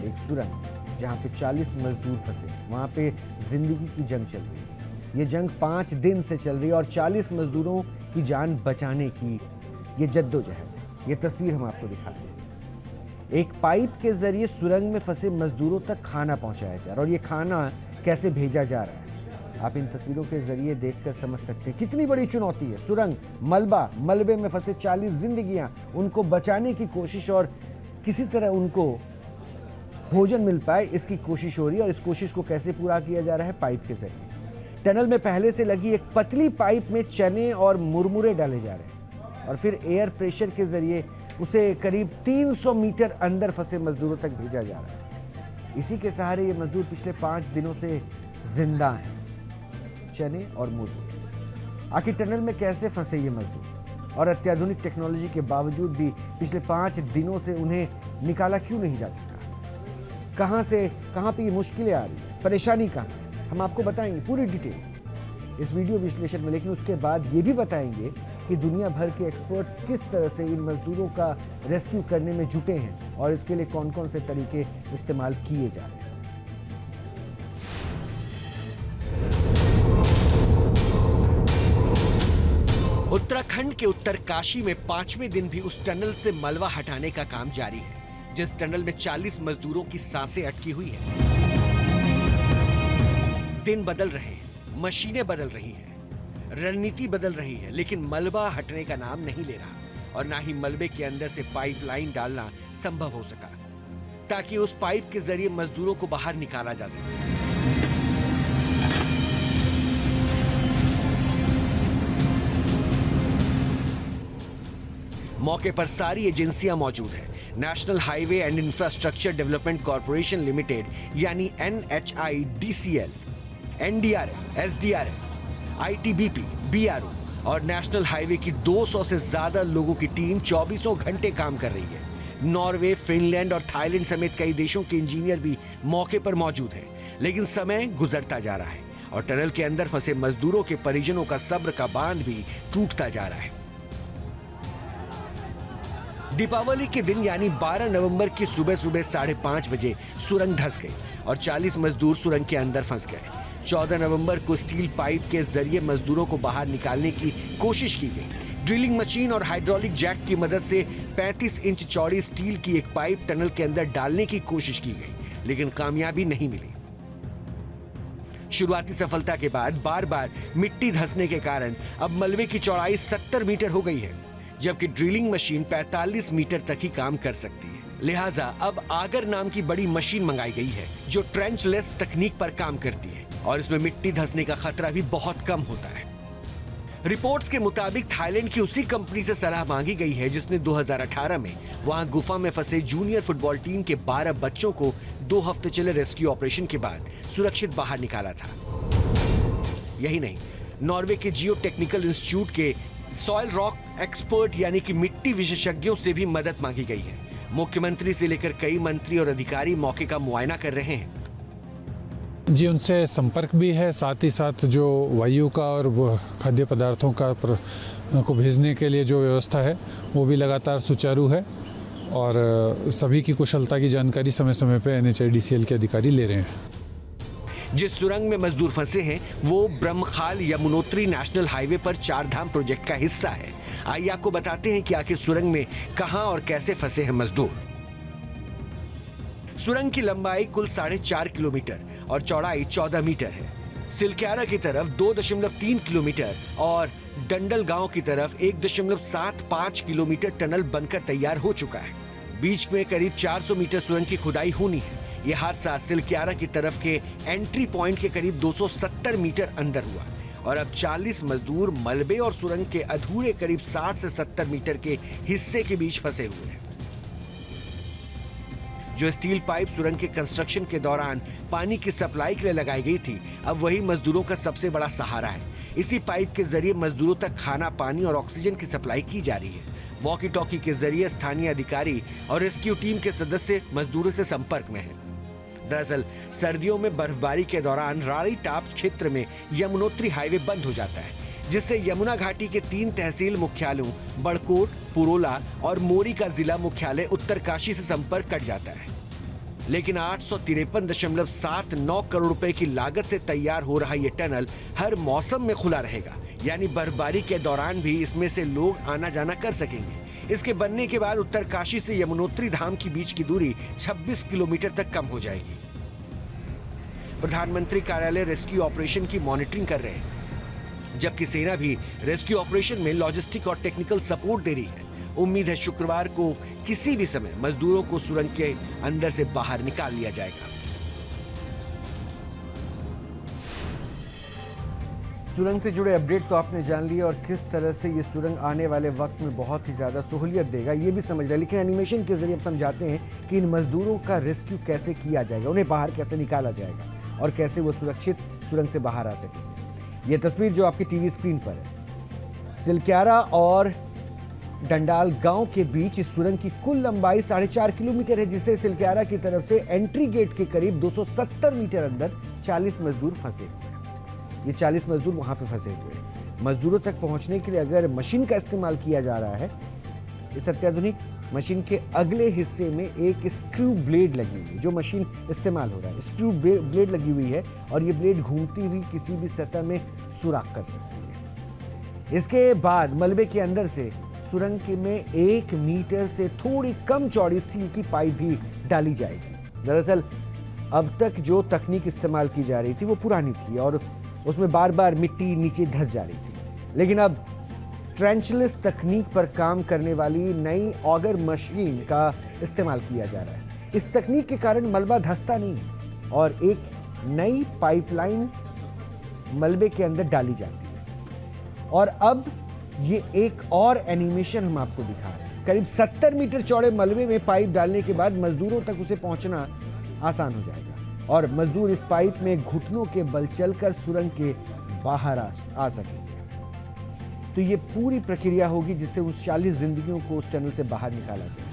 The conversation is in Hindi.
टनल, एक सुरंग जहाँ पे 40 मजदूर फंसे, वहाँ पे जिंदगी की जंग चल रही है। ये जंग 5 दिन से चल रही है और 40 मजदूरों की जान बचाने की ये जद्दोजहद है। ये तस्वीर हम आपको दिखाते हैं। एक पाइप के जरिए सुरंग में फंसे मजदूरों तक खाना पहुंचाया जा रहा है और ये खाना कैसे भेजा जा रहा है आप इन तस्वीरों के जरिए देखकर समझ सकते हैं। कितनी बड़ी चुनौती है। सुरंग, मलबे में फंसे 40 जिंदगियां, उनको बचाने की कोशिश और किसी तरह उनको भोजन मिल पाए इसकी कोशिश हो रही है। और इस कोशिश को कैसे पूरा किया जा रहा है? पाइप के जरिए। टनल में पहले से लगी एक पतली पाइप में चने और मुरमुरे डाले जा रहे हैं और फिर एयर प्रेशर के जरिए उसे करीब 300 मीटर अंदर फंसे मजदूरों तक भेजा जा रहा है। इसी के सहारे ये मजदूर पिछले 5 दिनों से जिंदा हैं। चने और मुरमुरे। आखिर टनल में कैसे फंसे ये मजदूर और अत्याधुनिक टेक्नोलॉजी के बावजूद भी पिछले 5 दिनों से उन्हें निकाला क्यों नहीं जा सका? कहां पे ये मुश्किलें आ रही है, परेशानी कहां? हम आपको बताएंगे पूरी डिटेल इस वीडियो विश्लेषण में, लेकिन उसके बाद ये भी बताएंगे कि दुनिया भर के एक्सपर्ट्स किस तरह से इन मजदूरों का रेस्क्यू करने में जुटे हैं और इसके लिए कौन कौन से तरीके इस्तेमाल किए जा रहे हैं। उत्तराखंड के उत्तरकाशी में 5वें दिन भी उस टनल से मलबा हटाने का काम जारी है जिस टनल में 40 मजदूरों की सांसें अटकी हुई है। दिन बदल रहे हैं, मशीनें बदल रही हैं, रणनीति बदल रही है, लेकिन मलबा हटने का नाम नहीं ले रहा और ना ही मलबे के अंदर से पाइपलाइन डालना संभव हो सका ताकि उस पाइप के जरिए मजदूरों को बाहर निकाला जा सके। मौके पर सारी एजेंसियां मौजूद हैं। National highway and infrastructure development corporation limited यानी NHIDCL, NDRF, SDRF, ITBP, BRO और नेशनल हाईवे की 200 से ज्यादा लोगों की टीम 24 घंटे काम कर रही है। नॉर्वे, फिनलैंड और थाईलैंड समेत कई देशों के इंजीनियर भी मौके पर मौजूद हैं। लेकिन समय गुजरता जा रहा है और टनल के अंदर फंसे मजदूरों के परिजनों का सब्र का बांध भी टूटता जा रहा है। दीपावली के दिन यानी 12 नवंबर की सुबह 5:30 बजे सुरंग धंस गई और 40 मजदूर सुरंग के अंदर फंस गए। 14 नवंबर को स्टील पाइप के जरिए मजदूरों को बाहर निकालने की कोशिश की गई। ड्रिलिंग मशीन और हाइड्रोलिक जैक की मदद से 35 इंच चौड़ी स्टील की एक पाइप टनल के अंदर डालने की कोशिश की गई, लेकिन कामयाबी नहीं मिली। शुरुआती सफलता के बाद बार बार मिट्टी धंसने के कारण अब मलबे की चौड़ाई 70 मीटर हो गई है, जबकि ड्रिलिंग मशीन 45 मीटर तक ही काम कर सकती है। लिहाजा अब आगर नाम की बड़ी मशीन मंगाई गई है जो ट्रेंचलेस तकनीक पर काम करती है और इसमें मिट्टी धंसने का खतरा भी बहुत कम होता है। रिपोर्ट्स के मुताबिक थाईलैंड की उसी कंपनी से सलाह मांगी गई है जिसने 2018 में वहां गुफा में फंसे जूनियर फुटबॉल टीम के 12 बच्चों को 2 हफ्ते चले रेस्क्यू ऑपरेशन के बाद सुरक्षित बाहर निकाला था। यही नहीं, नॉर्वे के जियो टेक्निकल इंस्टीट्यूट के सॉइल रॉक एक्सपर्ट यानी कि मिट्टी विशेषज्ञों से भी मदद मांगी गई है। मुख्यमंत्री से लेकर कई मंत्री और अधिकारी मौके का मुआयना कर रहे हैं। जी, उनसे संपर्क भी है, साथ ही साथ जो वायु का और खाद्य पदार्थों का को भेजने के लिए जो व्यवस्था है वो भी लगातार सुचारू है और सभी की कुशलता की जानकारी समय समय पर NHIDCL के अधिकारी ले रहे हैं। जिस सुरंग में मजदूर फंसे हैं वो ब्रह्मखाल यमुनोत्री नेशनल हाईवे पर 4 धाम प्रोजेक्ट का हिस्सा है। आइए आपको बताते हैं कि आखिर सुरंग में कहां और कैसे फंसे हैं मजदूर। सुरंग की लंबाई कुल 4.5 किलोमीटर और चौड़ाई 14 मीटर है। सिलक्यारा की तरफ 2.3 किलोमीटर और डंडल गांव की तरफ 1.75 किलोमीटर टनल बनकर तैयार हो चुका है। बीच में करीब 400 मीटर सुरंग की खुदाई होनी है। यह हादसा सिलक्यारा की तरफ के एंट्री पॉइंट के करीब 270 मीटर अंदर हुआ और अब 40 मजदूर मलबे और सुरंग के अधूरे करीब 60 से 70 मीटर के हिस्से के बीच फंसे हुए हैं। जो स्टील पाइप सुरंग के कंस्ट्रक्शन के दौरान पानी की सप्लाई के लिए लगाई गई थी, अब वही मजदूरों का सबसे बड़ा सहारा है। इसी पाइप के जरिए मजदूरों तक खाना, पानी और ऑक्सीजन की सप्लाई की जा रही है। वॉकी टॉकी के जरिए स्थानीय अधिकारी और रेस्क्यू टीम के सदस्य मजदूरों से संपर्क में हैं। दरअसल सर्दियों में बर्फबारी के दौरान राड़ी टाप क्षेत्र में यमुनोत्री हाईवे बंद हो जाता है, जिससे यमुना घाटी के 3 तहसील मुख्यालयों बड़कोट, पुरोला और मोरी का जिला मुख्यालय उत्तरकाशी से संपर्क कट जाता है। लेकिन 853.79 करोड़ रुपए की लागत से तैयार हो रहा ये टनल हर मौसम में खुला रहेगा, यानी बर्फबारी के दौरान भी इसमें से लोग आना जाना कर सकेंगे। इसके बनने के बाद उत्तरकाशी से यमुनोत्री धाम के बीच की दूरी 26 किलोमीटर तक कम हो जाएगी। प्रधानमंत्री कार्यालय रेस्क्यू ऑपरेशन की मॉनिटरिंग कर रहे हैं, जबकि सेना भी रेस्क्यू ऑपरेशन में लॉजिस्टिक और टेक्निकल सपोर्ट दे रही है। उम्मीद है शुक्रवार को किसी भी समय मजदूरों को सुरंग के अंदर से बाहर निकाल लिया जाएगा। सुरंग से जुड़े अपडेट तो आपने जान लिए और किस तरह से ये सुरंग आने वाले वक्त में बहुत ही ज़्यादा सहूलियत देगा ये भी समझ रहे हैं, लेकिन एनिमेशन के जरिए अब समझाते हैं कि इन मजदूरों का रेस्क्यू कैसे किया जाएगा, उन्हें बाहर कैसे निकाला जाएगा और कैसे वो सुरक्षित सुरंग से बाहर आ सकेंगे। ये तस्वीर जो आपकी टीवी स्क्रीन पर है, सिलक्यारा और डंडाल गांव के बीच इस सुरंग की कुल लंबाई 4.5 किलोमीटर है, जिसे सिलक्यारा की तरफ से एंट्री गेट के करीब 270 मीटर अंदर 40 मजदूर फंसे हुए हैं। ये 40 मजदूर वहां पे फंसे हुए हैं। मजदूरों तक पहुंचने के लिए अगर मशीन का इस्तेमाल किया जा रहा है, इस अत्याधुनिक मशीन के अगले हिस्से में एक स्क्रू ब्लेड लगी हुई है, जो मशीन इस्तेमाल हो रहा है। स्क्रू ब्लेड लगी हुई है और ये ब्लेड घूमती हुई किसी भी सतह में सुराख कर सकती है। इसके बाद मलबे के अंदर से सुरंग में 1 मीटर से थोड़ी कम चौड़ी स्टील की पाइप भी डाली जाएगी। दरअसल अब तक जो तकनीक इस्तेमाल की जा रही थी वो पुरानी थी और उसमें बार बार मिट्टी नीचे धंस जा रही थी, लेकिन अब ट्रेंचलेस तकनीक पर काम करने वाली नई ऑगर मशीन का इस्तेमाल किया जा रहा है। इस तकनीक के कारण मलबा धंसता नहीं और एक नई पाइपलाइन मलबे के अंदर डाली जाती है। और अब ये एक और एनिमेशन हम आपको दिखा रहे हैं। करीब 70 मीटर चौड़े मलबे में पाइप डालने के बाद मजदूरों तक उसे पहुंचना आसान हो जाएगा और मजदूर इस पाइप में घुटनों के बल चलकर सुरंग के बाहर आ सकेंगे। तो ये पूरी प्रक्रिया होगी जिससे उन 40 जिंदगियों को उस टनल से बाहर निकाला जाए।